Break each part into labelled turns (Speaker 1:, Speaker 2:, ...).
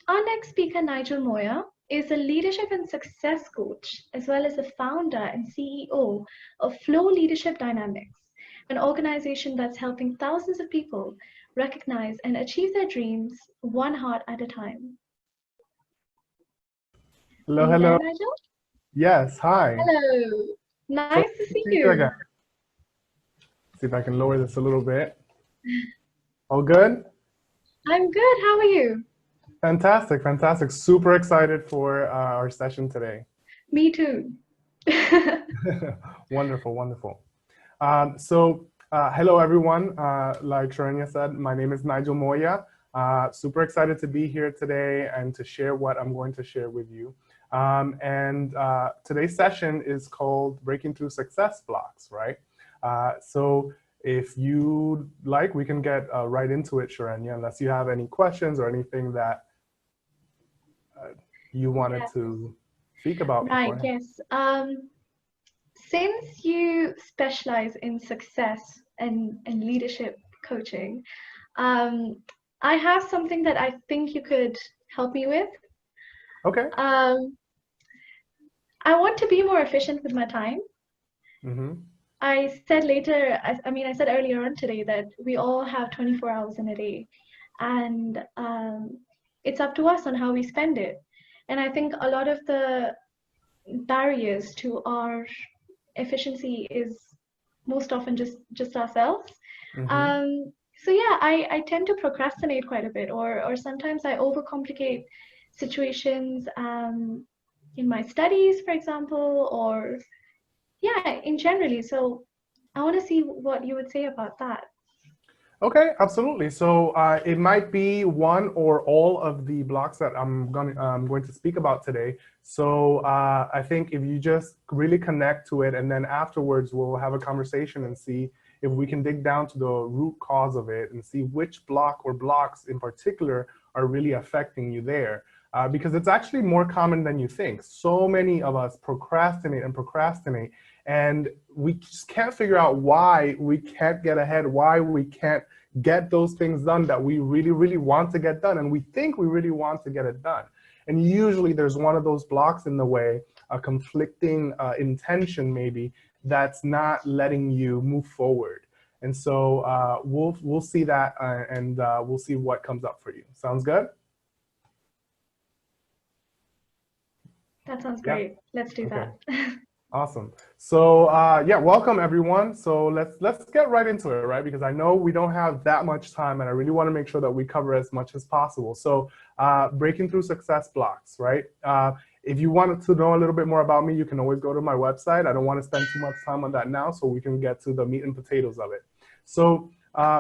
Speaker 1: Our next speaker, Nigel Moya, is a leadership and success coach, as well as the founder and CEO of Flow Leadership Dynamics, an organization that's helping thousands of people recognize and achieve their dreams one heart at a time. Are
Speaker 2: Hello,
Speaker 1: you there,
Speaker 2: hello.
Speaker 1: Nigel?
Speaker 2: Yes, hi.
Speaker 1: Hello.
Speaker 2: So
Speaker 1: Nice to see
Speaker 2: see you
Speaker 1: you.
Speaker 2: again. See if I can lower this a little bit. All good?
Speaker 1: I'm good. How are you?
Speaker 2: Fantastic, fantastic. Super excited for our session today.
Speaker 1: Me too.
Speaker 2: Wonderful, wonderful. Hello everyone. Like Sharanya said, my name is Nigel Moya. Super excited to be here today and to share what I'm going to share with you. Today's session is called Breaking Through Success Blocks, right? So if you like, we can get right into it, Sharanya, unless you have any questions or anything that you wanted to speak about
Speaker 1: Right,
Speaker 2: beforehand.
Speaker 1: yes. Since you specialize in success and leadership coaching, um, I have something that I think you could help me with.
Speaker 2: Okay.
Speaker 1: Um, I want to be more efficient with my time.
Speaker 2: Mm-hmm.
Speaker 1: I said later, I said earlier on today that we all have 24 hours in a day, and it's up to us on how we spend it. And I think a lot of the barriers to our efficiency is most often just ourselves.
Speaker 2: Mm-hmm.
Speaker 1: So yeah, I tend to procrastinate quite a bit, or sometimes I overcomplicate situations in my studies, for example, or yeah, in generally. So I want to see what you would say about that.
Speaker 2: Okay, absolutely. So it might be one or all of the blocks that I'm going to speak about today. So I think if you just really connect to it, and then afterwards we'll have a conversation and see if we can dig down to the root cause of it and see which block or blocks in particular are really affecting you there. Because it's actually more common than you think. So many of us procrastinate and procrastinate, and we just can't figure out why we can't get ahead, why we can't get those things done that we really, really want to get done, and we think we really want to get it done. And usually there's one of those blocks in the way, a conflicting intention maybe, that's not letting you move forward. And so we'll see that and we'll see what comes up for you. Sounds good?
Speaker 1: That sounds
Speaker 2: Yeah.
Speaker 1: great. Let's do
Speaker 2: Okay.
Speaker 1: that.
Speaker 2: Awesome. So yeah, welcome everyone. So let's get right into it, right? Because I know we don't have that much time, and I really want to make sure that we cover as much as possible. So breaking through success blocks, right? If you wanted to know a little bit more about me, you can always go to my website. I don't want to spend too much time on that now, so we can get to the meat and potatoes of it. So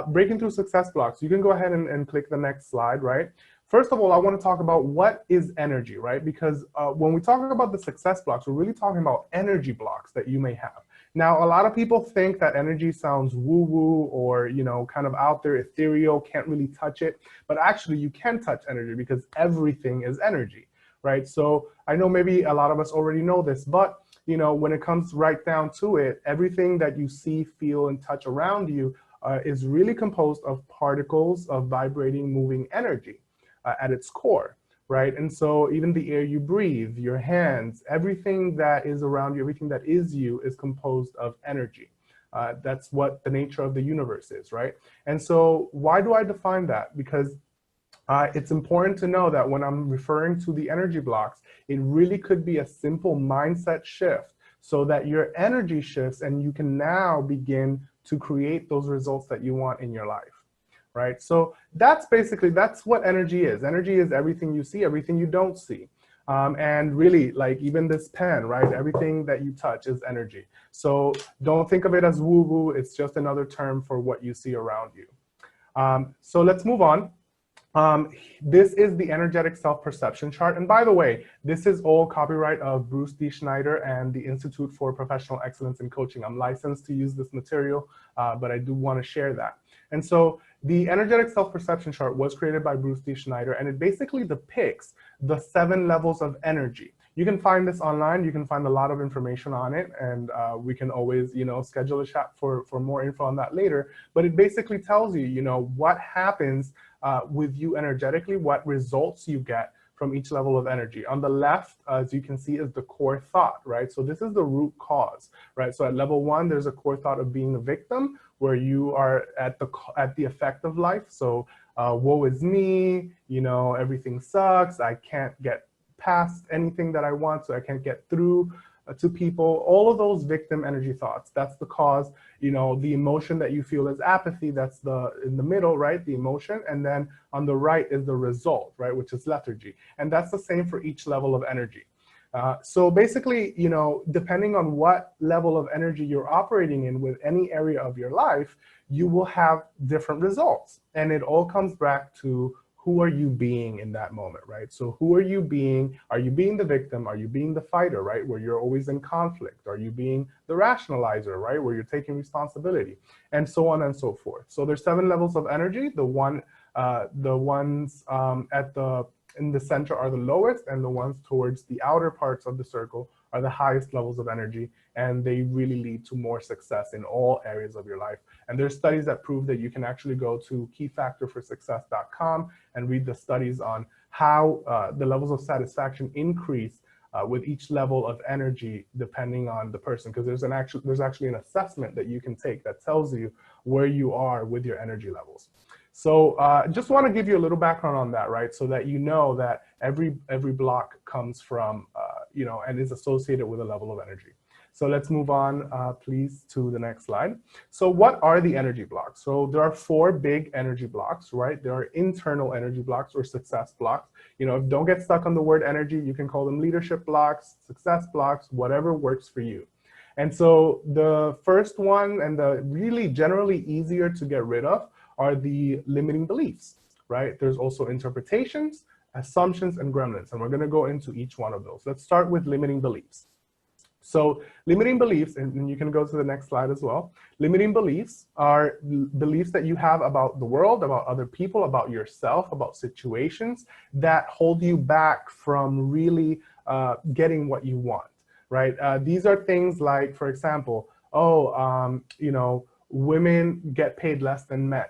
Speaker 2: breaking through success blocks, you can go ahead and click the next slide, right? First of all, I want to talk about what is energy, right? Because when we talk about the success blocks, we're really talking about energy blocks that you may have. Now, a lot of people think that energy sounds woo-woo or, kind of out there, ethereal, can't really touch it. But actually, you can touch energy because everything is energy, right? So I know maybe a lot of us already know this, but when it comes right down to it, everything that you see, feel, and touch around you is really composed of particles of vibrating, moving energy. At its core, right? And so even the air you breathe, your hands, everything that is around you, everything that is you is composed of energy. That's what the nature of the universe is, right? And so why do I define that? Because it's important to know that when I'm referring to the energy blocks, it really could be a simple mindset shift so that your energy shifts and you can now begin to create those results that you want in your life. Right? So that's what energy is. Energy is everything you see, everything you don't see. And really, like even this pen, right? Everything that you touch is energy. So don't think of it as woo-woo. It's just another term for what you see around you. So let's move on. This is the energetic self-perception chart. And by the way, this is all copyright of Bruce D. Schneider and the Institute for Professional Excellence in Coaching. I'm licensed to use this material, but I do want to share that. And so the energetic self-perception chart was created by Bruce D. Schneider, and it basically depicts the 7 levels of energy. You can find this online. You can find a lot of information on it, and we can always, schedule a chat for more info on that later. But it basically tells you, what happens with you energetically, what results you get from each level of energy. On the left, as you can see, is the core thought, right? So this is the root cause, right? So at level 1, there's a core thought of being a victim, where you are at the effect of life. So woe is me, everything sucks, I can't get past anything that I want, so I can't get through to people. All of those victim energy thoughts, that's the cause. The emotion that you feel is apathy, that's in the middle, right, the emotion, and then on the right is the result, right, which is lethargy. And that's the same for each level of energy. So basically, depending on what level of energy you're operating in with any area of your life, you will have different results. And it all comes back to, who are you being in that moment, right? So who are you being? Are you being the victim? Are you being the fighter, right, where you're always in conflict? Are you being the rationalizer, right, where you're taking responsibility? And so on and so forth. So there's 7 levels of energy. The ones in the center are the lowest, and the ones towards the outer parts of the circle are the highest levels of energy, and they really lead to more success in all areas of your life. And there's studies that prove that. You can actually go to keyfactorforsuccess.com and read the studies on how the levels of satisfaction increase with each level of energy depending on the person, because there's actually an assessment that you can take that tells you where you are with your energy levels. So just want to give you a little background on that, right? So that you know that every block comes from, and is associated with a level of energy. So let's move on, please, to the next slide. So what are the energy blocks? So there are 4 big energy blocks, right? There are internal energy blocks or success blocks. Don't get stuck on the word energy. You can call them leadership blocks, success blocks, whatever works for you. And so the first one, and the really generally easier to get rid of, are the limiting beliefs, right? There's also interpretations, assumptions, and gremlins, and we're going to go into each one of those. Let's start with limiting beliefs. So limiting beliefs, and you can go to the next slide as well. Limiting beliefs are beliefs that you have about the world, about other people, about yourself, about situations that hold you back from really getting what you want, right? These are things like, for example, women get paid less than men.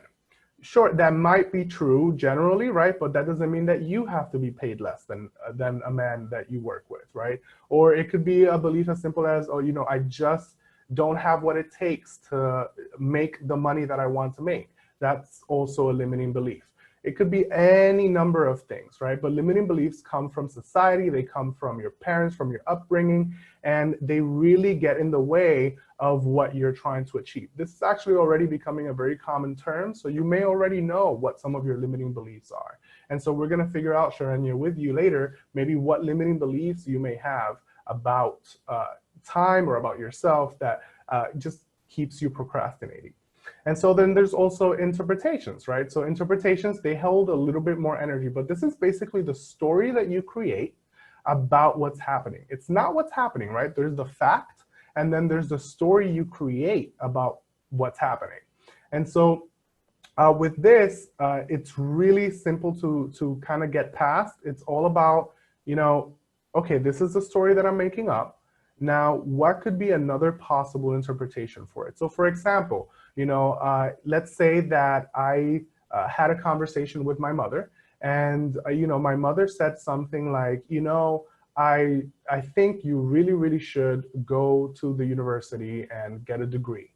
Speaker 2: Sure, that might be true generally, right? But that doesn't mean that you have to be paid less than a man that you work with, right? Or it could be a belief as simple as, I just don't have what it takes to make the money that I want to make. That's also a limiting belief. It could be any number of things, right? But limiting beliefs come from society, they come from your parents, from your upbringing, and they really get in the way of what you're trying to achieve. This is actually already becoming a very common term, so you may already know what some of your limiting beliefs are. And so we're gonna figure out, Sharanya, with you later, maybe what limiting beliefs you may have about time or about yourself that just keeps you procrastinating. And so then there's also interpretations, right? So interpretations, they hold a little bit more energy, but this is basically the story that you create about what's happening. It's not what's happening, right? There's the fact, and then there's the story you create about what's happening. And so with this, it's really simple to kind of get past. It's all about, okay, this is the story that I'm making up. Now, what could be another possible interpretation for it? So for example, let's say that I had a conversation with my mother, and my mother said something like, I think you really, really should go to the university and get a degree.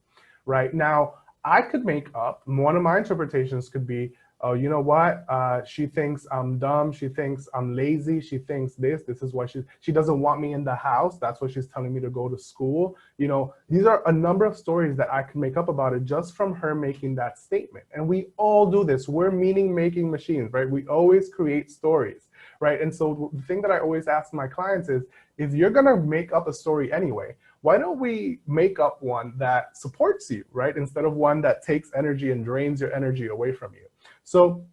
Speaker 2: Right now, I could make up, one of my interpretations could be, oh, you know what? She thinks I'm dumb. She thinks I'm lazy. She thinks this is why she doesn't want me in the house. That's why she's telling me to go to school. These are a number of stories that I could make up about it just from her making that statement. And we all do this. We're meaning-making machines, right? We always create stories, right? And so the thing that I always ask my clients is, if you're gonna make up a story anyway, why don't we make up one that supports you, right? Instead of one that takes energy and drains your energy away from you. So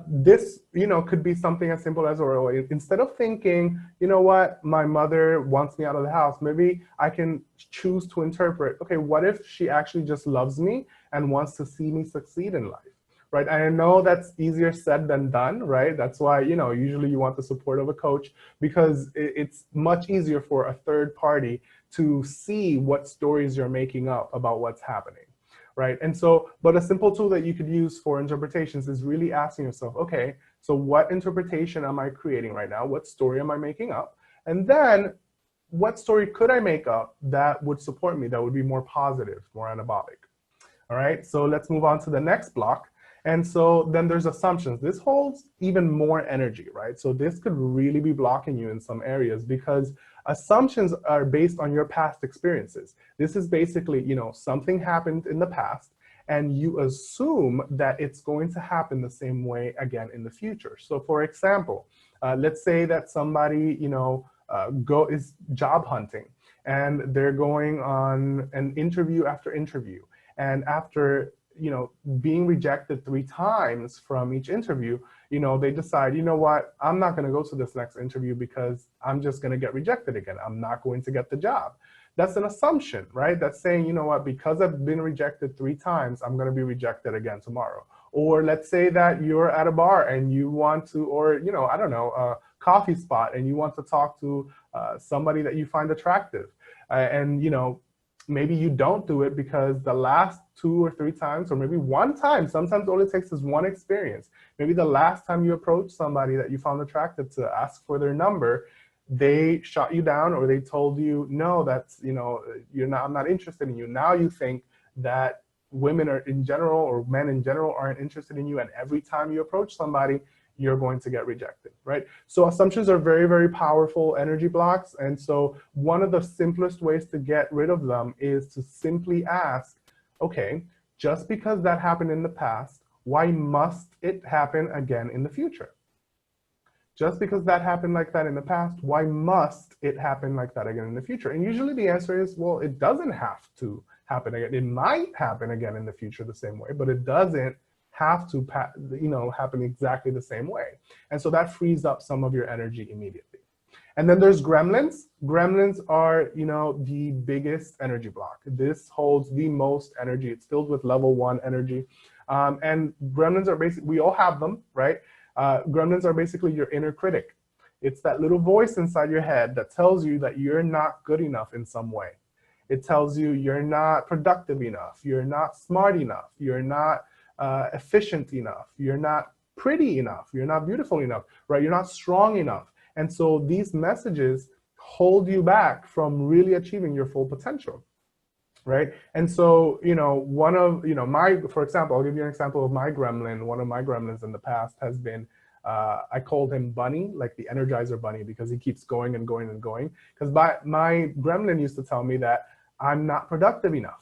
Speaker 2: this, could be something as simple as, or instead of thinking, you know what, my mother wants me out of the house, maybe I can choose to interpret, okay, what if she actually just loves me and wants to see me succeed in life, right? I know that's easier said than done, right? That's why, usually you want the support of a coach, because it's much easier for a third party to see what stories you're making up about what's happening, right? And so, but a simple tool that you could use for interpretations is really asking yourself, okay, so what interpretation am I creating right now? What story am I making up? And then what story could I make up that would support me, that would be more positive, more anabolic? All right, so let's move on to the next block. And so then there's assumptions. This holds even more energy, right? So this could really be blocking you in some areas, because assumptions are based on your past experiences. This is basically, something happened in the past, and you assume that it's going to happen the same way again in the future. So for example, let's say that somebody, is job hunting, and they're going on an interview after interview. And after, being rejected 3 times from each interview, they decide, you know what, I'm not going to go to this next interview because I'm just going to get rejected again. I'm not going to get the job. That's an assumption, right? That's saying, you know what, because I've been rejected 3 times, I'm going to be rejected again tomorrow. Or let's say that you're at a bar and you want to, or, I don't know, a coffee spot, and you want to talk to somebody that you find attractive. And, maybe you don't do it because the last 2 or 3 times, or maybe 1 time, sometimes all it takes is 1 experience. Maybe the last time you approached somebody that you found attractive to ask for their number, they shot you down, or they told you, no, that's, I'm not interested in you. Now you think that women are in general, or men in general, aren't interested in you, and every time you approach somebody, you're going to get rejected, right? So assumptions are very, very powerful energy blocks. And so one of the simplest ways to get rid of them is to simply ask, okay, just because that happened in the past, why must it happen again in the future? Just because that happened like that in the past, why must it happen like that again in the future? And usually the answer is, well, it doesn't have to happen again. It might happen again in the future the same way, but it doesn't have to happen exactly the same way. And so that frees up some of your energy immediately. And then there's gremlins. Gremlins are, the biggest energy block. This holds the most energy. It's filled with level 1 energy. And gremlins are basically, we all have them, right? Gremlins are basically your inner critic. It's that little voice inside your head that tells you that you're not good enough in some way. It tells you you're not productive enough, you're not smart enough, you're not efficient enough, you're not pretty enough, you're not beautiful enough, right? You're not strong enough. And so these messages hold you back from really achieving your full potential, right? And so, one of, for example, I'll give you an example of my gremlin. One of my gremlins in the past has been, I called him Bunny, like the Energizer Bunny, because he keeps going and going and going. Because my gremlin used to tell me that I'm not productive enough.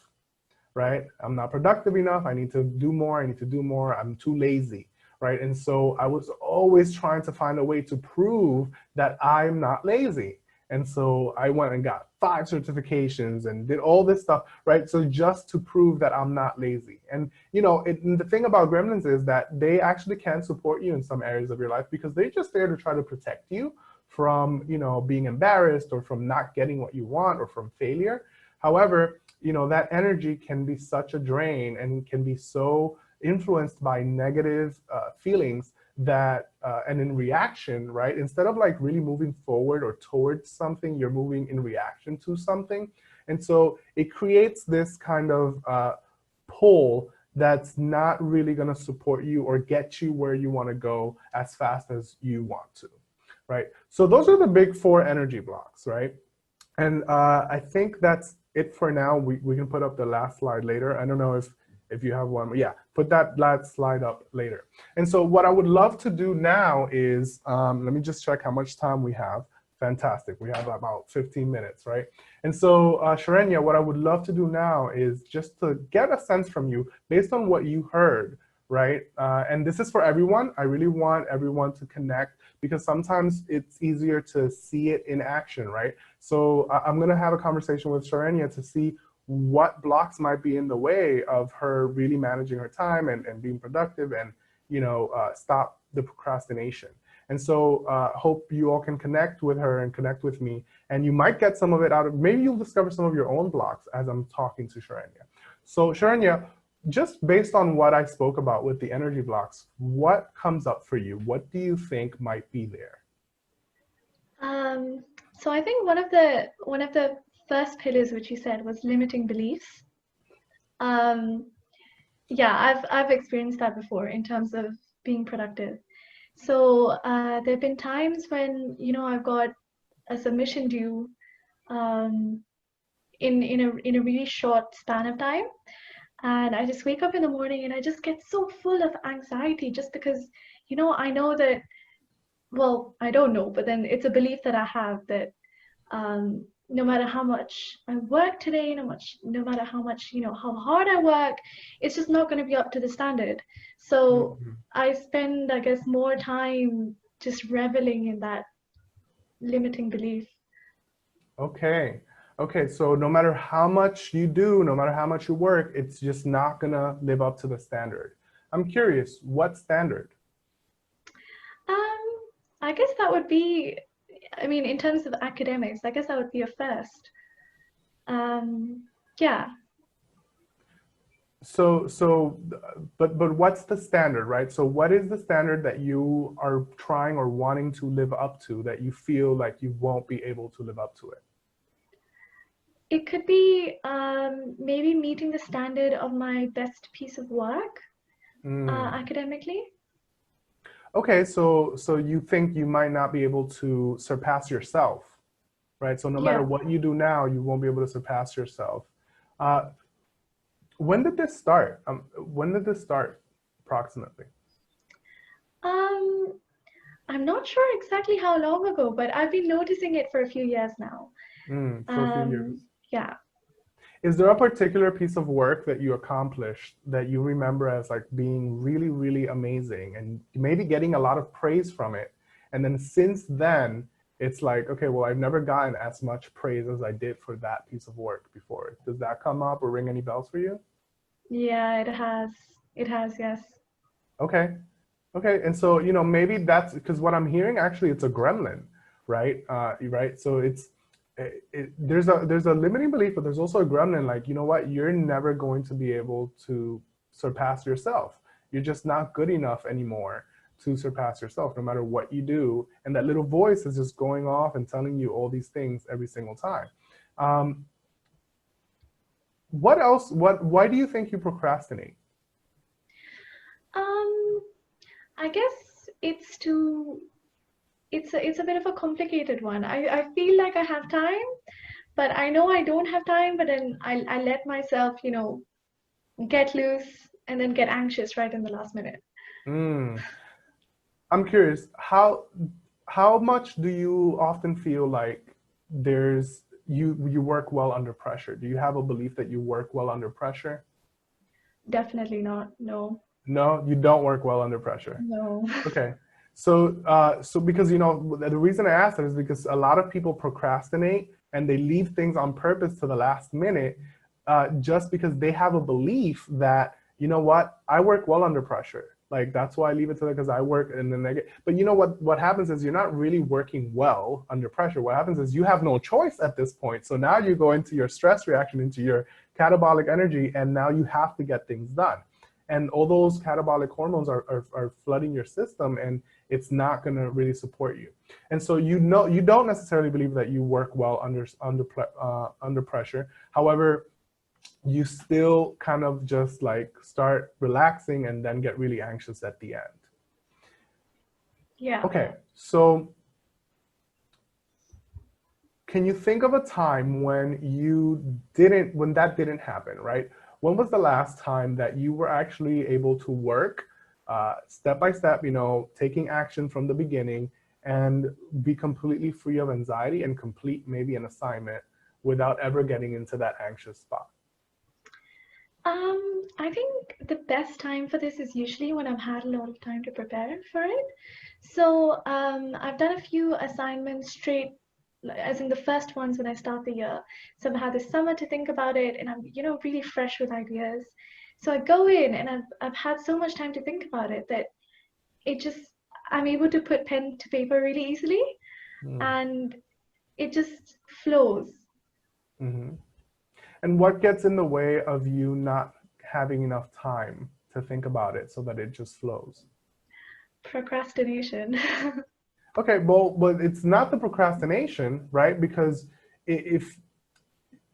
Speaker 2: Right? I'm not productive enough. I need to do more. I need to do more. I'm too lazy, right? And so I was always trying to find a way to prove that I'm not lazy. And so I went and got 5 certifications and did all this stuff, right? So just to prove that I'm not lazy. And, the thing about gremlins is that they actually can support you in some areas of your life, because they're just there to try to protect you from, being embarrassed, or from not getting what you want, or from failure. However, that energy can be such a drain, and can be so influenced by negative feelings that, and in reaction, right? Instead of like really moving forward or towards something, you're moving in reaction to something. And so it creates this kind of pull that's not really going to support you or get you where you want to go as fast as you want to, right? So those are the big 4 energy blocks, right? And I think that's it for now. We can put up the last slide later. I don't know if you have one. Yeah, put that last slide up later. And so what I would love to do now is, let me just check how much time we have. Fantastic. We have about 15 minutes, right? And so, Sharenya, what I would love to do now is just to get a sense from you based on what you heard, right? And this is for everyone. I really want everyone to connect, because sometimes it's easier to see it in action, right? So I'm gonna have a conversation with Sharenya to see what blocks might be in the way of her really managing her time and being productive, and stop the procrastination. And so hope you all can connect with her and connect with me, and you might get some of it out of, maybe you'll discover some of your own blocks as I'm talking to Sharenya. So Sharenya, just based on what I spoke about with the energy blocks, what comes up for you? What do you think might be there?
Speaker 1: So I think one of the first pillars which you said was limiting beliefs. Um, yeah, I've experienced that before in terms of being productive. So there have been times when, I've got a submission due um, in a really short span of time, and I just wake up in the morning and I just get so full of anxiety just because, I know that, well, I don't know, but then it's a belief that I have that no matter how much I work today, no matter how much, how hard I work, it's just not going to be up to the standard. So
Speaker 2: Mhm.
Speaker 1: I spend, I guess, more time just reveling in that limiting belief.
Speaker 2: Okay. Okay, so no matter how much you do, no matter how much you work, it's just not gonna live up to the standard. I'm curious, what standard?
Speaker 1: Um, I guess that would be, I mean, in terms of academics, I guess that would be a first. Um, yeah,
Speaker 2: But what's the standard, right? So what is the standard that you are trying or wanting to live up to that you feel like you won't be able to live up to it?
Speaker 1: it could be maybe meeting the standard of my best piece of work
Speaker 2: Mm.
Speaker 1: academically.
Speaker 2: Okay, so you think you might not be able to surpass yourself, right? So no matter
Speaker 1: Yeah.
Speaker 2: what you do now, you won't be able to surpass yourself. Uh, when did this start? When did this start, approximately?
Speaker 1: Um, I'm not sure exactly how long ago, but I've been noticing it for a few years now.
Speaker 2: For a few years.
Speaker 1: Yeah.
Speaker 2: Is there a particular piece of work that you accomplished that you remember as like being really, really amazing and maybe getting a lot of praise from it? And then since then, it's like, okay, well, I've never gotten as much praise as I did for that piece of work before. Does that come up or ring any bells for you?
Speaker 1: Yeah, it has. It has, yes.
Speaker 2: Okay. Okay. And so, maybe that's because what I'm hearing actually it's a gremlin, right? Right. So there's a limiting belief, but there's also a gremlin like, you know what, you're never going to be able to surpass yourself. You're just not good enough anymore to surpass yourself, no matter what you do. And that little voice is just going off and telling you all these things every single time. Um, what else? Why do you think you procrastinate?
Speaker 1: Um, I guess it's a bit of a complicated one. I feel like I have time, but I know I don't have time, but then I let myself, get loose and then get anxious right in the last minute.
Speaker 2: Mm. I'm curious, how much do you often feel like you work well under pressure? Do you have a belief that you work well under pressure?
Speaker 1: Definitely not. No.
Speaker 2: No, you don't work well under pressure.
Speaker 1: No.
Speaker 2: Okay. So because the reason I asked that is because a lot of people procrastinate and they leave things on purpose to the last minute, just because they have a belief that, you know what, I work well under pressure. Like that's why I leave it to because I work and then they get. But you know what happens is you're not really working well under pressure. What happens is you have no choice at this point. So now you go into your stress reaction, into your catabolic energy, and now you have to get things done. And all those catabolic hormones are flooding your system, and it's not going to really support you. And so you don't necessarily believe that you work well under pressure. However, you still kind of just like start relaxing and then get really anxious at the end.
Speaker 1: Yeah.
Speaker 2: Okay, so can you think of a time when that didn't happen, right? When was the last time that you were actually able to work step by step, taking action from the beginning and be completely free of anxiety and complete maybe an assignment without ever getting into that anxious spot?
Speaker 1: I think the best time for this is usually when I've had a lot of time to prepare for it. So I've done a few assignments straight, as in the first ones when I start the year. So I've had the summer to think about it, and I'm, really fresh with ideas. So I go in, and I've had so much time to think about it that it just I'm able to put pen to paper really easily,
Speaker 2: Mm.
Speaker 1: and it just flows.
Speaker 2: Hmm. And what gets in the way of you not having enough time to think about it so that it just flows?
Speaker 1: Procrastination.
Speaker 2: Okay, well, but it's not the procrastination, right? Because if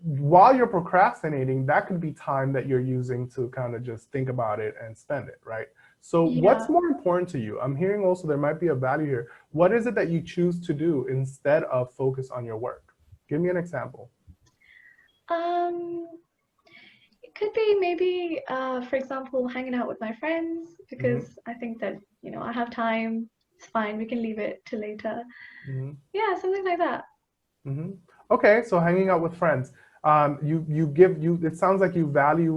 Speaker 2: while you're procrastinating, that could be time that you're using to kind of just think about it and spend it, right? So
Speaker 1: Yeah.
Speaker 2: what's more important to you? I'm hearing also there might be a value here. What is it that you choose to do instead of focus on your work? Give me an example.
Speaker 1: Um, it could be maybe, for example, hanging out with my friends
Speaker 2: Hmm.
Speaker 1: because I think that, I have time. It's fine. We can leave it till later.
Speaker 2: Hmm.
Speaker 1: Yeah, something like that.
Speaker 2: Hmm. Okay, so hanging out with friends. You it sounds like you value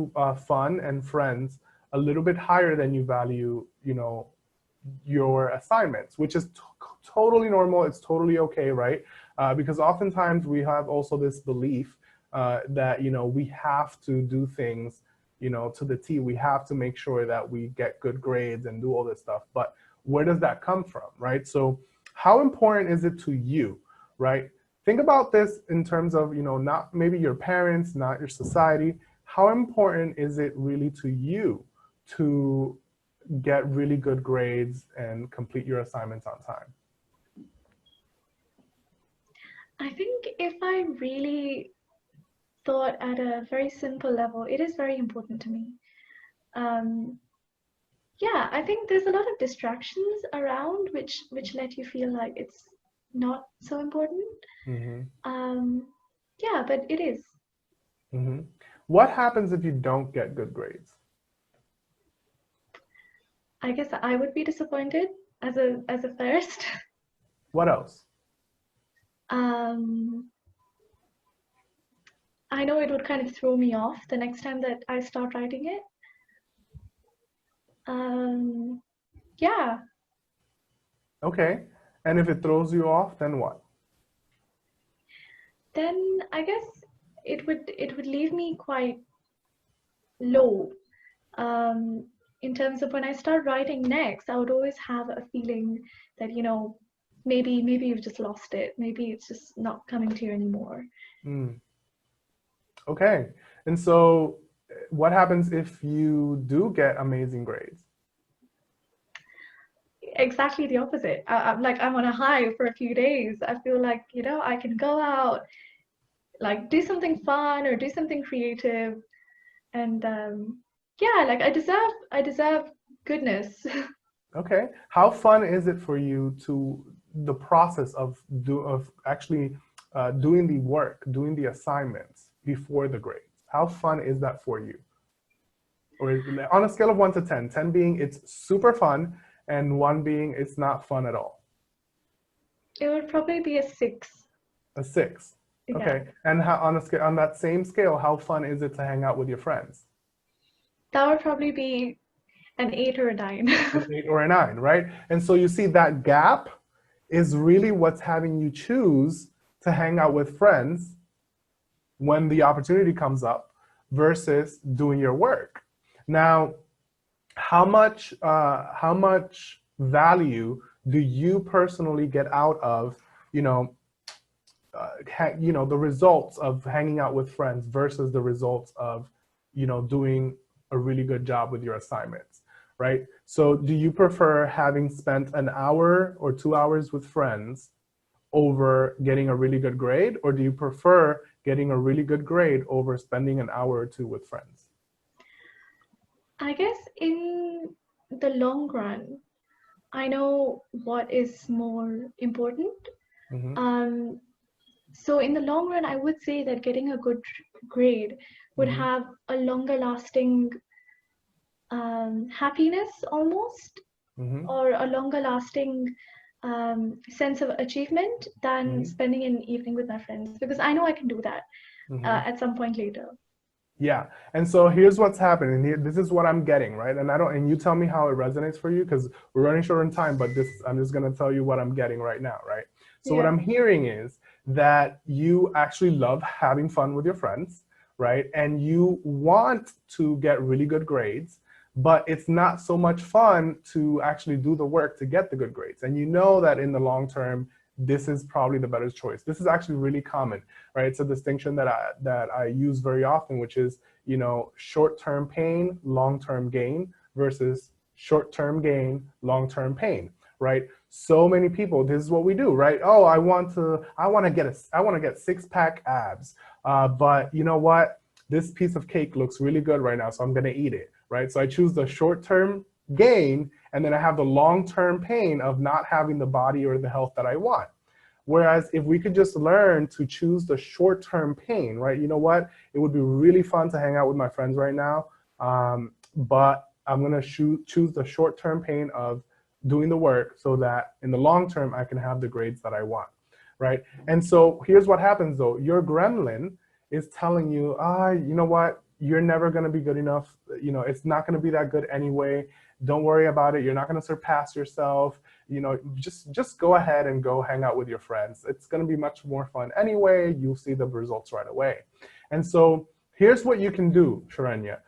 Speaker 2: fun and friends a little bit higher than you value, your assignments, which is totally normal. It's totally okay, right? Because oftentimes we have also this belief that we have to do things to the T. We have to make sure that we get good grades and do all this stuff. But where does that come from, right? So how important is it to you, right? Think about this in terms of not maybe your parents, not your society. How important is it really to you to get really good grades and complete your assignments on time?
Speaker 1: I think if I really thought at a very simple level, it is very important to me. Um, yeah, I think there's a lot of distractions around which let you feel like it's not so important.
Speaker 2: Hmm.
Speaker 1: Um, yeah, but it is.
Speaker 2: Hmm. What happens if you don't get good grades?
Speaker 1: I guess I would be disappointed as a first.
Speaker 2: What else?
Speaker 1: Um, I know it would kind of throw me off the next time that I start writing it. Um, yeah,
Speaker 2: Okay. And if it throws you off, then what?
Speaker 1: then I guess it would leave me quite low. Um, in terms of when I start writing next, I would always have a feeling that, maybe you've just lost it. Maybe it's just not coming to you anymore.
Speaker 2: Mm. Okay. And so what happens if you do get amazing grades?
Speaker 1: Exactly the opposite. I'm on a high for a few days. I feel like, I can go out, like do something fun or do something creative. And yeah, like I deserve goodness.
Speaker 2: Okay. How fun is it for you to the process of actually doing the work, doing the assignments before the grades? How fun is that for you? Or on a scale of 1 to 10, 10 being it's super fun and 1 being it's not fun at all?
Speaker 1: It would probably be a 6.
Speaker 2: A 6.
Speaker 1: Yeah.
Speaker 2: Okay. And how, on that same scale, how fun is it to hang out with your friends?
Speaker 1: That would probably be an 8 or a 9.
Speaker 2: An 8 or a 9, right? And so you see that gap is really what's having you choose to hang out with friends when the opportunity comes up versus doing your work. Now, how much value do you personally get out of the results of hanging out with friends versus the results of doing a really good job with your assignments, right? So do you prefer having spent an hour or 2 hours with friends over getting a really good grade, or do you prefer getting a really good grade over spending an hour or two with friends?
Speaker 1: I guess in the long run, I know what is more important.
Speaker 2: Mm-hmm.
Speaker 1: Um, so in the long run, I would say that getting a good grade would
Speaker 2: Mm-hmm.
Speaker 1: have a longer lasting happiness almost,
Speaker 2: Mm-hmm.
Speaker 1: or a longer lasting sense of achievement than
Speaker 2: Mm-hmm.
Speaker 1: spending an evening with my friends, because I know I can do that
Speaker 2: Mm-hmm.
Speaker 1: at some point later.
Speaker 2: Yeah. And so here's what's happening. This is what I'm getting, right? And you tell me how it resonates for you because we're running short on time, but I'm just going to tell you what I'm getting right now, right? So what
Speaker 1: Yeah.
Speaker 2: I'm hearing is that you actually love having fun with your friends, right? And you want to get really good grades, but it's not so much fun to actually do the work to get the good grades. And you know that in the long term, this is probably the better choice. This is actually really common, right? It's a distinction that I use very often, which is, you know, short-term pain, long-term gain versus short-term gain, long-term pain, right? So many people, this is what we do, right? Oh, I want to get six-pack abs, but you know what? This piece of cake looks really good right now, so I'm going to eat it, right? So I choose the short-term gain, and then I have the long-term pain of not having the body or the health that I want. Whereas if we could just learn to choose the short-term pain, right? You know what? It would be really fun to hang out with my friends right now, but I'm going to choose the short-term pain of doing the work so that in the long term, I can have the grades that I want, right? And so here's what happens though. Your gremlin is telling you, you know what? You're never going to be good enough. You know, it's not going to be that good anyway. Don't worry about it. You're not going to surpass yourself. You know, just go ahead and go hang out with your friends. It's going to be much more fun anyway. You'll see the results right away. And so here's what you can do, Sharanya.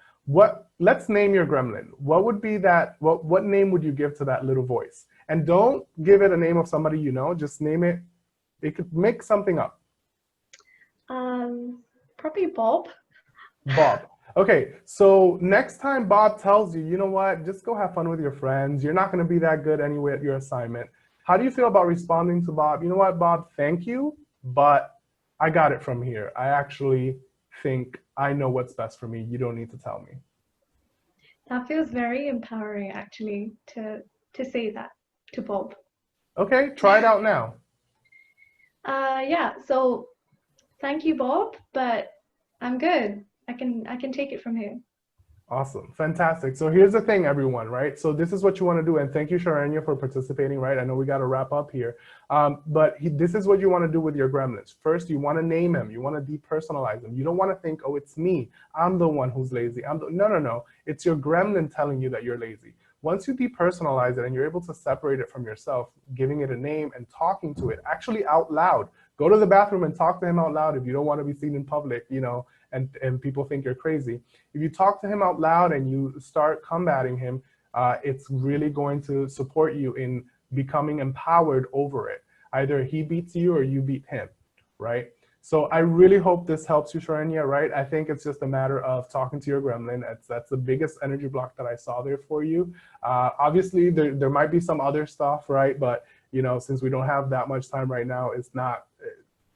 Speaker 2: Let's name your gremlin. What would be that? What name would you give to that little voice? And don't give it a name of somebody you know. Just name it. It could make something up.
Speaker 1: Probably Bob.
Speaker 2: Bob. Okay, so next time Bob tells you, you know what, just go have fun with your friends. You're not going to be that good anyway at your assignment. How do you feel about responding to Bob? You know what, Bob, thank you, but I got it from here. I actually think I know what's best for me. You don't need to tell me.
Speaker 1: That feels very empowering, actually, to say that to Bob.
Speaker 2: Okay, try it out now.
Speaker 1: Yeah, so thank you, Bob, but I'm good. I can take it from here.
Speaker 2: Awesome. Fantastic. So here's the thing, everyone, right? So this is what you want to do. And thank you, Sharanya, for participating, right? I know we got to wrap up here. But this is what you want to do with your gremlins. First, you want to name him. You want to depersonalize him. You don't want to think, oh, it's me. I'm the one who's lazy. No. It's your gremlin telling you that you're lazy. Once you depersonalize it and you're able to separate it from yourself, giving it a name and talking to it, actually out loud, go to the bathroom and talk to him out loud if you don't want to be seen in public, you know, and people think you're crazy. If you talk to him out loud and you start combating him, it's really going to support you in becoming empowered over it. Either he beats you or you beat him, right? So I really hope this helps you, Sharanya, right? I think it's just a matter of talking to your gremlin. That's the biggest energy block that I saw there for you. Obviously, there might be some other stuff, right? But, you know, since we don't have that much time right now, it's not,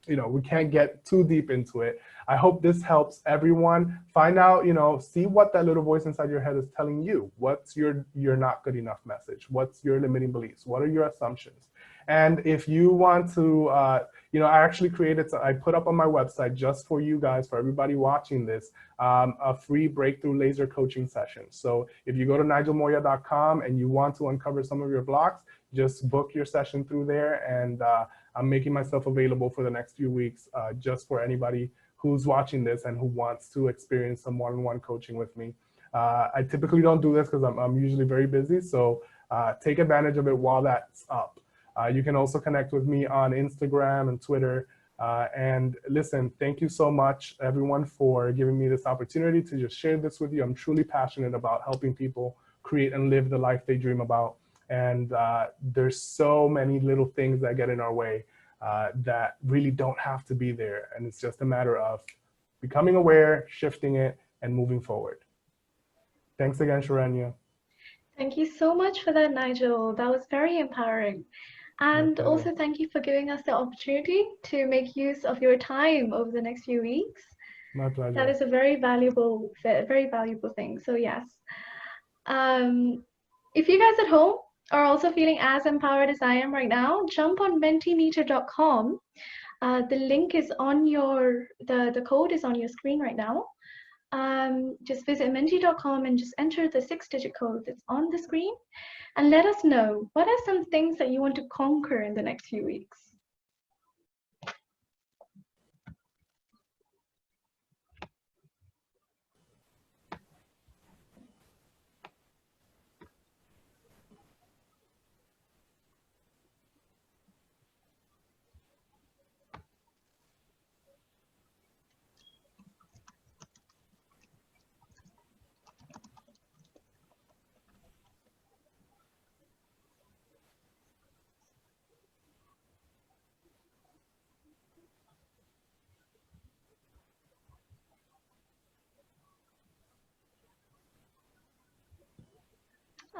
Speaker 2: you know, we can't get too deep into it. I hope this helps everyone find out, you know, see what that little voice inside your head is telling you. What's your "you're not good enough" message? What's your limiting beliefs? What are your assumptions? And if you want to, you know, I actually I put up on my website just for you guys, for everybody watching this, a free breakthrough laser coaching session. So if you go to nigelmoya.com and you want to uncover some of your blocks, just book your session through there. And I'm making myself available for the next few weeks just for anybody who's watching this and who wants to experience some one-on-one coaching with me. I typically don't do this because I'm usually very busy. So take advantage of it while that's up. You can also connect with me on Instagram and Twitter. And listen, thank you so much, everyone, for giving me this opportunity to just share this with you. I'm truly passionate about helping people create and live the life they dream about. And there's so many little things that get in our way that really don't have to be there. And it's just a matter of becoming aware, shifting it, and moving forward. Thanks again, Sharanya.
Speaker 1: Thank you so much for that, Nigel. That was very empowering. And also thank you for giving us the opportunity to make use of your time over the next few weeks.
Speaker 2: My pleasure.
Speaker 1: That is a very valuable thing. So yes. If you guys at home are also feeling as empowered as I am right now, jump on mentimeter.com. The link is on the code is on your screen right now. Just visit menti.com and just enter the 6-digit code that's on the screen and let us know what are some things that you want to conquer in the next few weeks.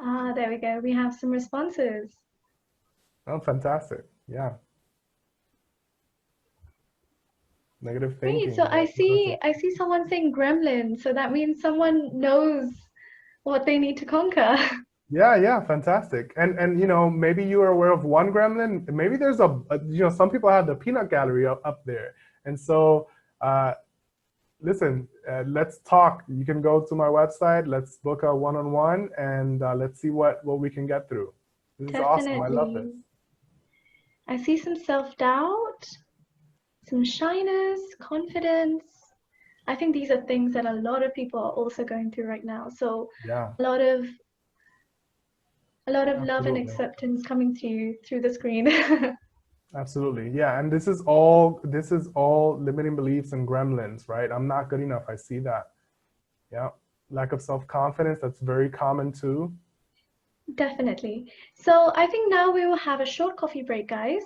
Speaker 1: Ah, there we go. We have some responses.
Speaker 2: Oh, fantastic. Yeah. Negative
Speaker 1: Great. So
Speaker 2: thinking. Yeah.
Speaker 1: I see someone saying gremlin. So that means someone knows what they need to conquer.
Speaker 2: Yeah, yeah, fantastic. And you know, maybe you are aware of one gremlin. Maybe there's you know, some people have the peanut gallery up there. And so listen, let's talk. You can go to my website. Let's book a one-on-one, and let's see what we can get through. This is awesome. I love this.
Speaker 1: Definitely. I see some self-doubt, some shyness, confidence. I think these are things that a lot of people are also going through right now. So
Speaker 2: Yeah,
Speaker 1: a lot of love and
Speaker 2: absolutely.
Speaker 1: acceptance coming to you through the screen.
Speaker 2: Absolutely. Yeah, and this is all limiting beliefs and gremlins, right? I'm not good enough. I see that. Yeah. Lack of self-confidence, that's very common too.
Speaker 1: Definitely. So I think now we will have a short coffee break, guys.